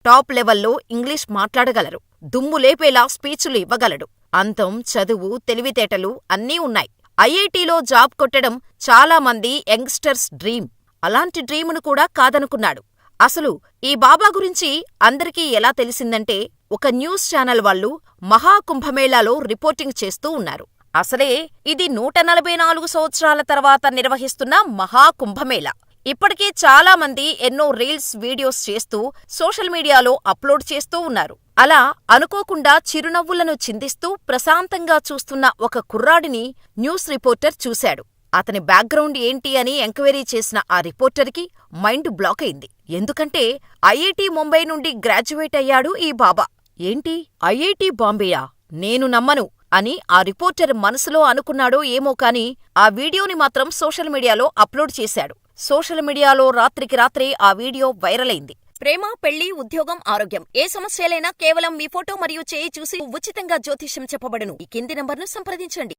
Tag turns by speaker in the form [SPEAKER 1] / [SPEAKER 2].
[SPEAKER 1] Top లెవెల్లో English మాట్లాడగలరు. దుమ్ము లేపేలా స్పీచులు ఇవ్వగలడు. అంతం, చదువు, తెలివితేటలు అన్నీ ఉన్నాయి. ఐఐటీలో జాబ్ కొట్టడం చాలా మంది యంగ్స్టర్స్ డ్రీమ్. అలాంటి డ్రీమును కూడా కాదనుకున్నాడు. అసలు ఈ బాబా గురించి అందరికీ ఎలా తెలిసిందంటే, ఒక న్యూస్ ఛానల్ వాళ్ళు మహాకుంభమేళాలో రిపోర్టింగ్ చేస్తూ ఉన్నారు. అసలే ఇది 144 సంవత్సరాల తర్వాత నిర్వహిస్తున్న మహాకుంభమేళా. ఇప్పటికే చాలా మంది ఎన్నో రీల్స్, వీడియోస్ చేస్తూ సోషల్ మీడియాలో అప్లోడ్ చేస్తూ ఉన్నారు. అలా అనుకోకుండా చిరునవ్వులను చిందిస్తూ ప్రశాంతంగా చూస్తున్న ఒక కుర్రాడిని న్యూస్ రిపోర్టర్ చూశాడు. అతని బ్యాక్గ్రౌండ్ ఏంటి అని ఎంక్వైరీ చేసిన ఆ రిపోర్టర్కి మైండ్ బ్లాక్ అయింది. ఎందుకంటే ఐఐటీ ముంబై నుండి గ్రాడ్యుయేట్ అయ్యాడు ఈ బాబా. ఏంటి, ఐఐటీ బాంబేయా? నేను నమ్మను అని ఆ రిపోర్టర్ మనసులో అనుకున్నాడో ఏమో కాని ఆ వీడియోని మాత్రం సోషల్ మీడియాలో అప్లోడ్ చేశాడు. సోషల్ మీడియాలో రాత్రికి రాత్రే ఆ వీడియో వైరల్ అయింది. ప్రేమ, పెళ్లి, ఉద్యోగం, ఆరోగ్యం ఏ సమస్యలైనా కేవలం మీ ఫోటో మరియు చేయి చూసి ఉచితంగా జ్యోతిష్యం చెప్పబడును. ఈ కింది నంబర్ను సంప్రదించండి.